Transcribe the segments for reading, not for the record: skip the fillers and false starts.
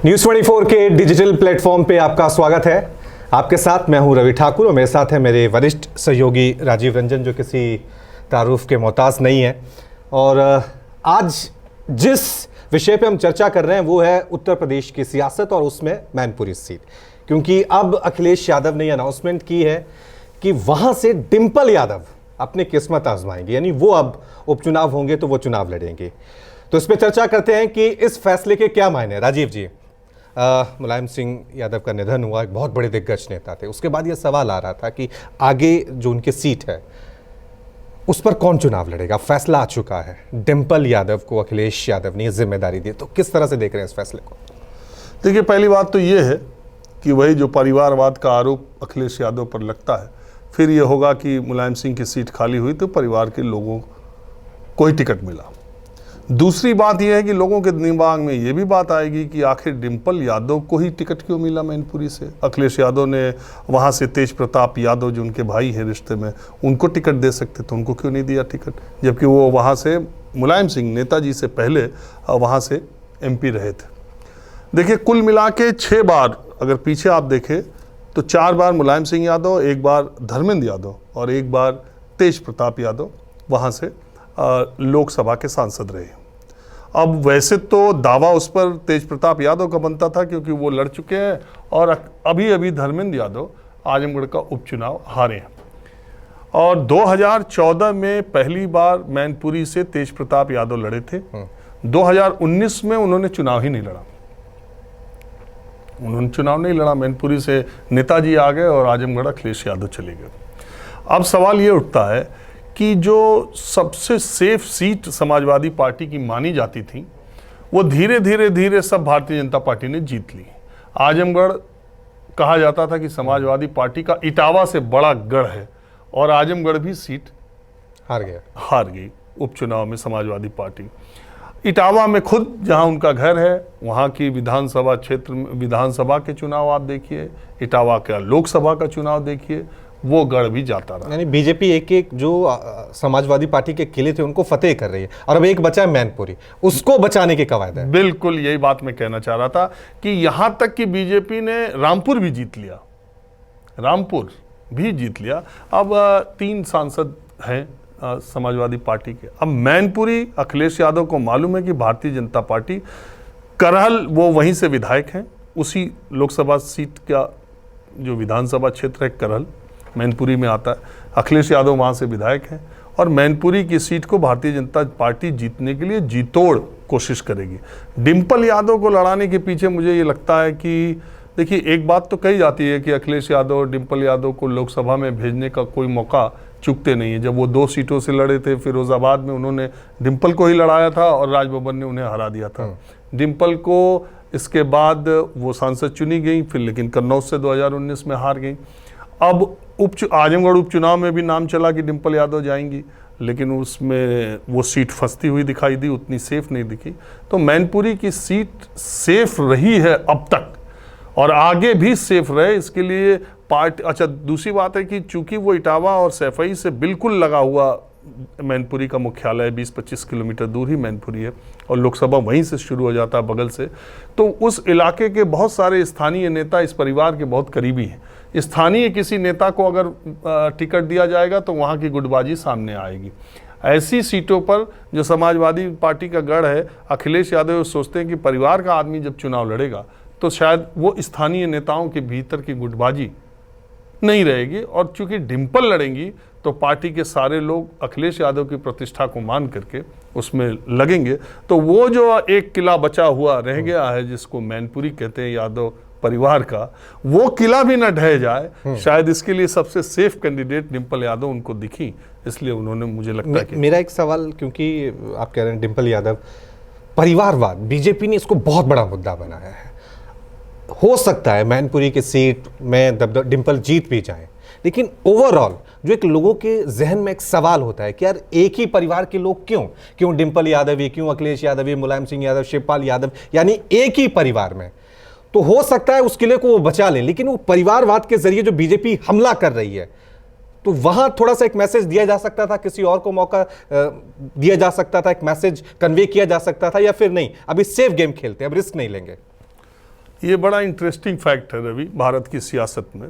News 24 के digital platform पे आपका स्वागत है। आपके साथ मैं हूं रवि ठाकुर और मेरे साथ है मेरे वरिष्ठ सहयोगी राजीव रंजन, जो किसी तारुफ के मोहताज नहीं है। और आज जिस विषय पे हम चर्चा कर रहे हैं वो है उत्तर प्रदेश की सियासत और उसमें मैनपुरी सीट, क्योंकि अब अखिलेश यादव ने अनाउंसमेंट की है कि वहां से डिंपल यादव अपनी किस्मत आजमाएंगे, यानी वो अब उपचुनाव होंगे तो वो चुनाव लड़ेंगे। तो इस पर चर्चा करते हैं कि इस फैसले के क्या मायने। राजीव जी, मुलायम सिंह यादव का निधन हुआ, एक बहुत बड़े दिग्गज नेता थे। उसके बाद यह सवाल आ रहा था कि आगे जो उनकी सीट है उस पर कौन चुनाव लड़ेगा। फैसला आ चुका है, डिंपल यादव को अखिलेश यादव ने जिम्मेदारी दी। तो किस तरह से देख रहे हैं इस फैसले को? देखिए, पहली बात तो ये है कि वही जो परिवारवाद का आरोप अखिलेश यादव पर लगता है, फिर ये होगा कि मुलायम सिंह की सीट खाली हुई तो परिवार के लोगों को ही टिकट मिला। दूसरी बात यह है कि लोगों के दिमाग में ये भी बात आएगी कि आखिर डिंपल यादव को ही टिकट क्यों मिला मैनपुरी से। अखिलेश यादव ने वहाँ से तेज प्रताप यादव, जो उनके भाई हैं रिश्ते में, उनको टिकट दे सकते तो उनको क्यों नहीं दिया टिकट, जबकि वो वहाँ से मुलायम सिंह नेताजी से पहले वहाँ से MP रहे थे। देखिए, कुल मिला के 6 बार अगर पीछे आप देखें तो 4 बार मुलायम सिंह यादव, 1 बार धर्मेंद्र यादव और 1 बार तेज प्रताप यादव वहाँ से लोकसभा के सांसद रहे। अब वैसे तो दावा उस पर तेज प्रताप यादव का बनता था क्योंकि वो लड़ चुके हैं और अभी अभी धर्मेंद्र यादव आजमगढ़ का उपचुनाव हारे हैं। और 2014 में पहली बार मैनपुरी से तेज प्रताप यादव लड़े थे। 2019 में उन्होंने चुनाव ही नहीं लड़ा। मैनपुरी से नेताजी आ गए और आजमगढ़ अखिलेश यादव चले गए। अब सवाल ये उठता है कि जो सबसे सेफ सीट समाजवादी पार्टी की मानी जाती थी, वो धीरे धीरे सब भारतीय जनता पार्टी ने जीत ली। आजमगढ़ कहा जाता था कि समाजवादी पार्टी का इटावा से बड़ा गढ़ है, और आजमगढ़ भी सीट हार गई उपचुनाव में समाजवादी पार्टी। इटावा में खुद जहां उनका घर है, वहां की विधानसभा क्षेत्र में विधानसभा के चुनाव आप देखिए, इटावा का लोकसभा का चुनाव देखिए, वो गढ़ भी जाता रहा। यानी बीजेपी एक जो समाजवादी पार्टी के किले थे उनको फतेह कर रही है, और अब एक बचा है मैनपुरी, उसको बचाने के कवायद है। बिल्कुल यही बात मैं कहना चाह रहा था कि यहां तक कि बीजेपी ने रामपुर भी जीत लिया। अब 3 सांसद हैं समाजवादी पार्टी के। अब मैनपुरी अखिलेश यादव को मालूम है कि भारतीय जनता पार्टी, करहल वो वहीं से विधायक हैं, उसी लोकसभा सीट का जो विधानसभा क्षेत्र है करहल मैनपुरी में आता है। अखिलेश यादव वहाँ से विधायक हैं और मैनपुरी की सीट को भारतीय जनता पार्टी जीतने के लिए जी तोड़ कोशिश करेगी। डिंपल यादव को लड़ाने के पीछे मुझे ये लगता है कि देखिए, एक बात तो कही जाती है कि अखिलेश यादव और डिंपल यादव को लोकसभा में भेजने का कोई मौका चूकते नहीं है। जब वो 2 सीटों से लड़े थे, फिरोजाबाद में उन्होंने डिंपल को ही लड़ाया था और राजभवन ने उन्हें हरा दिया था। डिंपल को इसके बाद वो सांसद चुनी गई, फिर लेकिन कन्नौज से 2019 में हार गई। अब आजमगढ़ उपचुनाव में भी नाम चला कि डिंपल यादव जाएंगी, लेकिन उसमें वो सीट फंसती हुई दिखाई दी, उतनी सेफ नहीं दिखी। तो मैनपुरी की सीट सेफ रही है अब तक और आगे भी सेफ रहे, इसके लिए पार्टी। अच्छा, दूसरी बात है कि चूंकि वो इटावा और सैफई से बिल्कुल लगा हुआ मैनपुरी का मुख्यालय 20-25 किलोमीटर दूर ही मैनपुरी है और लोकसभा वहीं से शुरू हो जाता है, बगल से। तो उस इलाके के बहुत सारे स्थानीय नेता इस परिवार के बहुत करीबी हैं। स्थानीय किसी नेता को अगर टिकट दिया जाएगा तो वहाँ की गुटबाजी सामने आएगी। ऐसी सीटों पर जो समाजवादी पार्टी का गढ़ है, अखिलेश यादव सोचते हैं कि परिवार का आदमी जब चुनाव लड़ेगा तो शायद वो स्थानीय नेताओं के भीतर की गुटबाजी नहीं रहेगी, और चूंकि डिंपल लड़ेंगी तो पार्टी के सारे लोग अखिलेश यादव की प्रतिष्ठा को मान करके उसमें लगेंगे। तो वो जो एक किला बचा हुआ रह गया है, जिसको मैनपुरी कहते हैं यादव परिवार का, वो किला भी न ढह जाए, शायद इसके लिए सबसे सेफ कैंडिडेट डिंपल यादव उनको दिखी, इसलिए उन्होंने, मुझे लगता है कि मेरा एक सवाल, क्योंकि आप कह रहे हैं डिंपल यादव परिवारवाद, बीजेपी ने इसको बहुत बड़ा मुद्दा बनाया है। हो सकता है मैनपुरी की सीट में डिंपल जीत भी जाए, लेकिन ओवरऑल जो एक लोगों के जहन में एक सवाल होता है कि यार एक ही परिवार के लोग क्यों डिंपल यादव ही, क्यों अखिलेश यादव ही, मुलायम सिंह यादव, शिवपाल यादव, यानी एक ही परिवार में। तो हो सकता है उस किले को वो बचा लें, लेकिन वो परिवारवाद के जरिए जो बीजेपी हमला कर रही है, तो वहां थोड़ा सा एक मैसेज दिया जा सकता था, किसी और को मौका दिया जा सकता था, एक मैसेज कन्वे किया जा सकता था, या फिर नहीं अभी सेफ गेम खेलते हैं, अब रिस्क नहीं लेंगे। ये बड़ा इंटरेस्टिंग फैक्ट है रवि भारत की सियासत में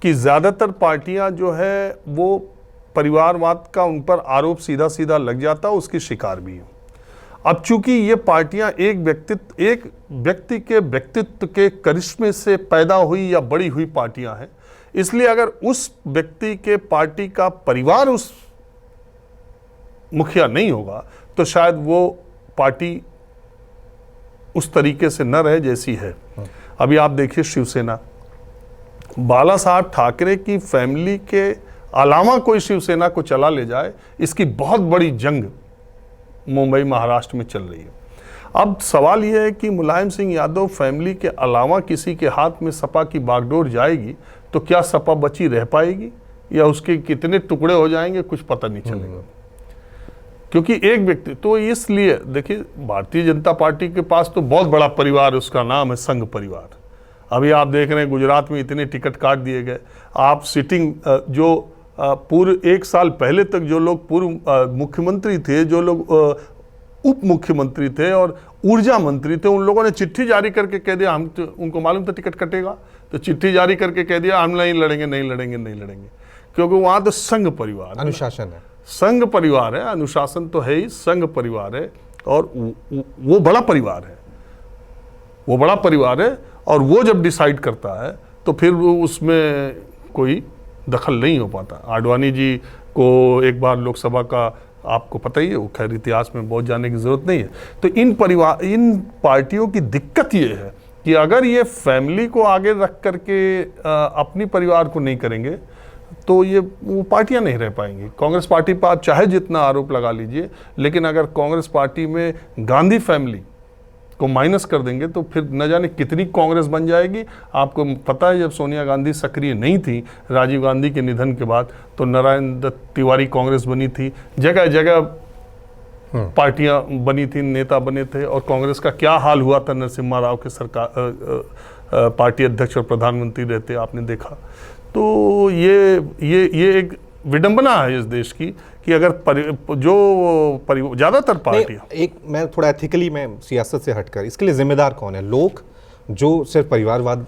कि ज़्यादातर पार्टियां जो है वो परिवारवाद का उन पर आरोप सीधा सीधा लग जाता है, उसकी शिकार भी है। अब चूंकि ये पार्टियां एक व्यक्ति के व्यक्तित्व के करिश्मे से पैदा हुई या बड़ी हुई पार्टियां हैं, इसलिए अगर उस व्यक्ति के पार्टी का परिवार उस मुखिया नहीं होगा तो शायद वो पार्टी उस तरीके से न रहे जैसी है। अभी आप देखिए शिवसेना, बाला साहब ठाकरे की फैमिली के अलावा कोई शिवसेना को चला ले जाए, इसकी बहुत बड़ी जंग मुंबई महाराष्ट्र में चल रही है। अब सवाल यह है कि मुलायम सिंह यादव फैमिली के अलावा किसी के हाथ में सपा की बागडोर जाएगी तो क्या सपा बची रह पाएगी या उसके कितने टुकड़े हो जाएंगे कुछ पता नहीं चलेगा, क्योंकि एक व्यक्ति तो इसलिए देखिए भारतीय जनता पार्टी के पास तो बहुत बड़ा परिवार, उसका नाम है संघ परिवार। अभी आप देख रहे हैं गुजरात में इतने टिकट काट दिए गए। आप सिटिंग जो पूर्व 1 साल पहले तक जो लोग पूर्व मुख्यमंत्री थे, जो लोग उप मुख्यमंत्री थे और ऊर्जा मंत्री थे, उन लोगों ने चिट्ठी जारी करके कह दिया, हम तो उनको मालूम था टिकट कटेगा, तो चिट्ठी जारी करके कह दिया हम नहीं लड़ेंगे, क्योंकि वहां तो संघ परिवार अनुशासन है, संघ परिवार है, अनुशासन तो है ही, संघ परिवार है और वो बड़ा परिवार है, वो बड़ा परिवार है और वो जब डिसाइड करता है तो फिर वो उसमें कोई दखल नहीं हो पाता। आडवाणी जी को एक बार लोकसभा का आपको पता ही है, वो खैर इतिहास में बहुत जाने की जरूरत नहीं है। तो इन पार्टियों की दिक्कत ये है कि अगर ये फैमिली को आगे रख करके अपनी परिवार को नहीं करेंगे तो ये वो पार्टियां नहीं रह पाएंगी। कांग्रेस पार्टी पर आप चाहे जितना आरोप लगा लीजिए, लेकिन अगर कांग्रेस पार्टी में गांधी फैमिली को माइनस कर देंगे तो फिर न जाने कितनी कांग्रेस बन जाएगी। आपको पता है जब सोनिया गांधी सक्रिय नहीं थी राजीव गांधी के निधन के बाद, तो नारायण दत्त तिवारी कांग्रेस बनी थी, जगह जगह पार्टियां बनी थी, नेता बने थे, और कांग्रेस का क्या हाल हुआ था नरसिम्हा राव के सरकार पार्टी अध्यक्ष और प्रधानमंत्री रहते, आपने देखा। तो ये एक विडंबना है इस देश की कि अगर ज़्यादातर पार्टियां, एक मैं थोड़ा एथिकली मैं सियासत से हटकर, इसके लिए जिम्मेदार कौन है? लोग जो सिर्फ परिवारवाद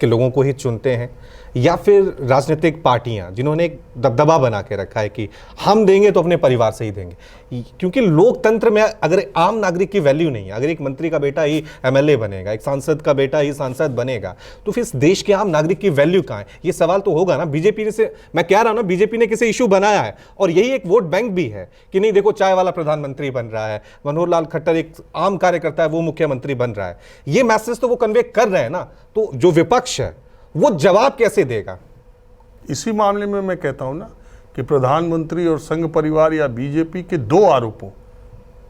के लोगों को ही चुनते हैं, या फिर राजनीतिक पार्टियां जिन्होंने एक दबदबा बना के रखा है कि हम देंगे तो अपने परिवार से ही देंगे? क्योंकि लोकतंत्र में अगर आम नागरिक की वैल्यू नहीं है, अगर एक मंत्री का बेटा ही एमएलए बनेगा, एक सांसद का बेटा ही सांसद बनेगा, तो फिर इस देश के आम नागरिक की वैल्यू कहाँ है? ये सवाल तो होगा ना। बीजेपी ने से मैं कह रहा हूं ना, बीजेपी ने किसी इशू बनाया है और यही एक वोट बैंक भी है कि नहीं देखो चाय वाला प्रधानमंत्री बन रहा है, मनोहर लाल खट्टर एक आम कार्यकर्ता है वो मुख्यमंत्री बन रहा है, ये मैसेज तो वो कन्वे कर रहे हैं ना। तो जो विपक्ष है वो जवाब कैसे देगा? इसी मामले में मैं कहता हूं ना कि प्रधानमंत्री और संघ परिवार या बीजेपी के 2 आरोपों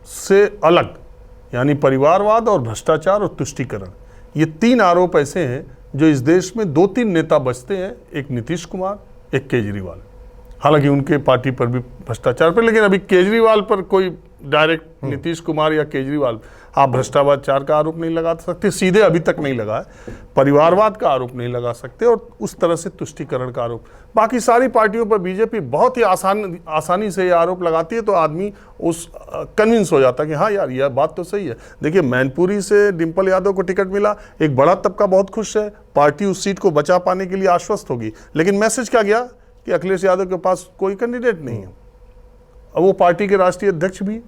से अलग, यानी परिवारवाद और भ्रष्टाचार और तुष्टीकरण, ये 3 आरोप ऐसे हैं जो इस देश में 2-3 नेता बचते हैं, एक नीतीश कुमार, एक केजरीवाल। हालांकि उनके पार्टी पर भी भ्रष्टाचार पर, लेकिन अभी केजरीवाल पर कोई डायरेक्ट नीतीश कुमार या केजरीवाल आप भ्रष्टाचार का आरोप नहीं लगा सकते, सीधे अभी तक नहीं लगा है, परिवारवाद का आरोप नहीं लगा सकते, और उस तरह से तुष्टीकरण का आरोप। बाकी सारी पार्टियों पर बीजेपी बहुत ही आसानी से ये आरोप लगाती है, तो आदमी उस कन्विंस हो जाता है कि हाँ यार यह बात तो सही है। देखिए मैनपुरी से डिम्पल यादव को टिकट मिला, एक बड़ा तबका बहुत खुश है, पार्टी उस सीट को बचा पाने के लिए आश्वस्त होगी, लेकिन मैसेज क्या गया कि अखिलेश यादव के पास कोई कैंडिडेट नहीं है। अब वो पार्टी के राष्ट्रीय अध्यक्ष भी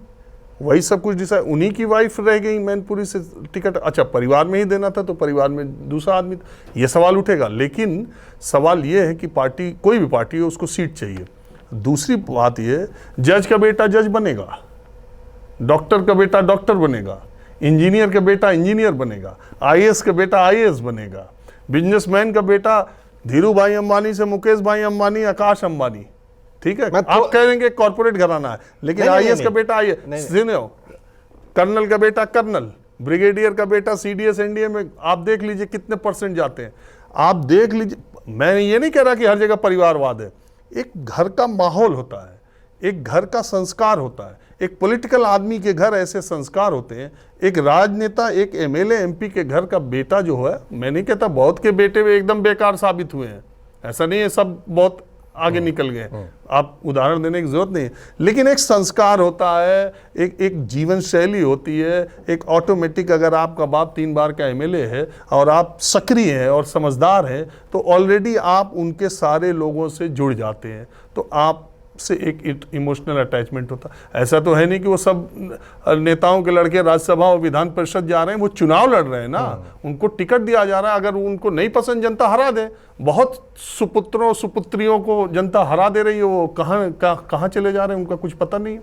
वही सब कुछ डिसाइड, उन्हीं की वाइफ रह गई मैनपुरी से टिकट। अच्छा परिवार में ही देना था तो परिवार में दूसरा आदमी, ये सवाल उठेगा। लेकिन सवाल ये है कि पार्टी, कोई भी पार्टी हो, उसको सीट चाहिए। दूसरी बात ये, जज का बेटा जज बनेगा, डॉक्टर का बेटा डॉक्टर बनेगा, इंजीनियर का बेटा इंजीनियर बनेगा, आईएएस का बेटा आईएएस बनेगा, बिजनेसमैन का बेटा धीरू भाई अंबानी से मुकेश भाई अंबानी, आकाश अंबानी, ठीक है। आप कह देंगे कॉर्पोरेट घराना है, लेकिन आईएएस का बेटा आईएएस, कर्नल का बेटा कर्नल, ब्रिगेडियर का बेटा सीडीएस एनडीए में आप देख लीजिए कितने परसेंट जाते हैं, आप देख लीजिए। मैं ये नहीं कह रहा कि हर जगह परिवारवाद है, एक घर का माहौल होता है, एक घर का संस्कार होता है, एक पॉलिटिकल आदमी के घर ऐसे संस्कार होते हैं, एक राजनेता, एक एमएलए एमपी के घर का बेटा जो है, मैं नहीं कहता बहुत के बेटे वे एकदम बेकार साबित हुए हैं, ऐसा नहीं है, सब बहुत आगे निकल गए। आप उदाहरण देने की जरूरत नहीं है, लेकिन एक संस्कार होता है, एक जीवन शैली होती है, एक ऑटोमेटिक। अगर आपका बाप 3 बार का एमएलए है और आप सक्रिय हैं और समझदार हैं, तो ऑलरेडी आप उनके सारे लोगों से जुड़ जाते हैं, तो आप से एक इमोशनल अटैचमेंट होता। ऐसा तो है नहीं कि वो सब नेताओं के लड़के राज्यसभा और विधान परिषद जा रहे हैं, वो चुनाव लड़ रहे हैं ना, उनको टिकट दिया जा रहा है। अगर उनको नहीं पसंद, जनता हरा दे। बहुत सुपुत्रों सुपुत्रियों को जनता हरा दे रही है, वो कहाँ चले जा रहे हैं उनका कुछ पता नहीं है।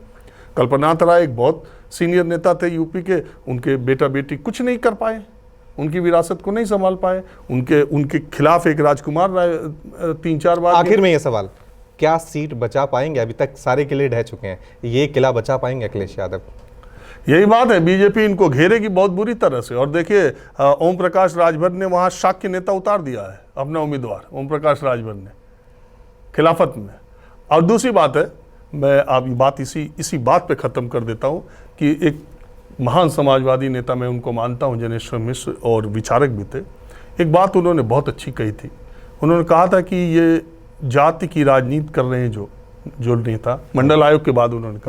कल्पनाथ राय एक बहुत सीनियर नेता थे यूपी के, उनके बेटा बेटी कुछ नहीं कर पाए, उनकी विरासत को नहीं संभाल पाए। उनके खिलाफ एक राजकुमार राय 3-4 बार। आखिर में ये सवाल, क्या सीट बचा पाएंगे? अभी तक सारे किले ढह चुके हैं, ये किला बचा पाएंगे अखिलेश यादव? यही बात है, बीजेपी इनको घेरेगी बहुत बुरी तरह से। और देखिए, ओम प्रकाश राजभर ने वहां शाक्य नेता उतार दिया है, अपना उम्मीदवार ओम प्रकाश राजभर ने खिलाफत में। और दूसरी बात है, मैं आप बात इसी बात पे खत्म कर देता हूं कि एक महान समाजवादी नेता, मैं उनको मानता हूं, जनेश्वर मिश्र, और विचारक भी थे। एक बात उन्होंने बहुत अच्छी कही थी। उन्होंने कहा था कि ये जाति की राजनीति कर रहे हैं जो नेता, मंडल आयोग के बाद उन्होंने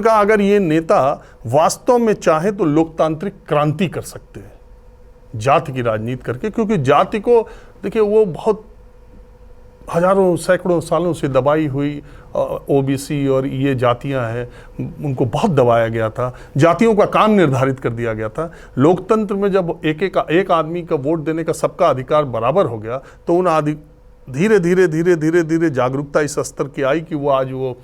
कहा अगर ये नेता वास्तव में चाहे तो लोकतांत्रिक क्रांति कर सकते हैं जाति की राजनीति करके। क्योंकि जाति को देखिए, वो बहुत हजारों सैकड़ों सालों से दबाई हुई ओबीसी और ये जातियां हैं, उनको बहुत दबाया गया था, जातियों का काम निर्धारित कर दिया गया था। लोकतंत्र में जब एक आदमी का वोट देने का सबका अधिकार बराबर हो गया, तो उन धीरे धीरे जागरूकता इस स्तर की आई कि वो आज वो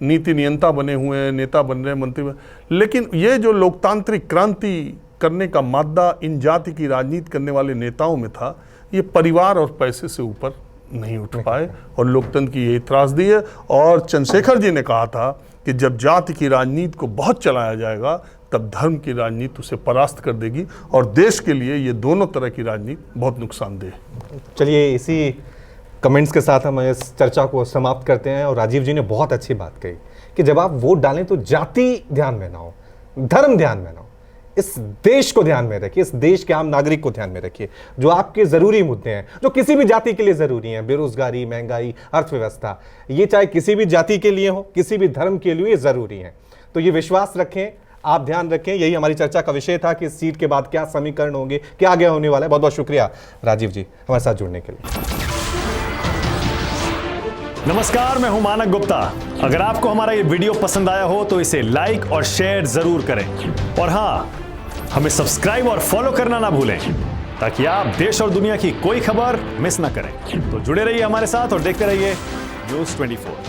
नीति नियंता बने हुए हैं, नेता बन रहे हैं, मंत्री बन। लेकिन ये जो लोकतांत्रिक क्रांति करने का मादा इन जाति की राजनीति करने वाले नेताओं में था, ये परिवार और पैसे से ऊपर नहीं उठ पाए, और लोकतंत्र की यही त्रासदी है। और चंद्रशेखर जी ने कहा था कि जब जाति की राजनीति को बहुत चलाया जाएगा, तब धर्म की राजनीति उसे परास्त कर देगी, और देश के लिए ये दोनों तरह की राजनीति बहुत नुकसानदेह है। चलिए, इसी कमेंट्स के साथ हम इस चर्चा को समाप्त करते हैं। और राजीव जी ने बहुत अच्छी बात कही कि जब आप वोट डालें तो जाति ध्यान में ना हो, धर्म ध्यान में ना हो, इस देश को ध्यान में रखिए, इस देश के आम नागरिक को ध्यान में रखिए। जो आपके जरूरी मुद्दे हैं, जो किसी भी जाति के लिए जरूरी हैं, बेरोजगारी, महंगाई, अर्थव्यवस्था, ये चाहे किसी भी जाति के लिए हो, किसी भी धर्म के लिए जरूरी है। तो ये विश्वास रखें, आप ध्यान रखें। यही हमारी चर्चा का विषय था कि इस सीट के बाद क्या समीकरण होंगे, क्या आगे होने वाला है। बहुत बहुत शुक्रिया राजीव जी हमारे साथ जुड़ने के लिए। नमस्कार, मैं हूं मानक गुप्ता। अगर आपको हमारा ये वीडियो पसंद आया हो तो इसे लाइक और शेयर जरूर करें, और हां, हमें सब्सक्राइब और फॉलो करना ना भूलें, ताकि आप देश और दुनिया की कोई खबर मिस ना करें। तो जुड़े रहिए हमारे साथ और देखते रहिए न्यूज़ 24।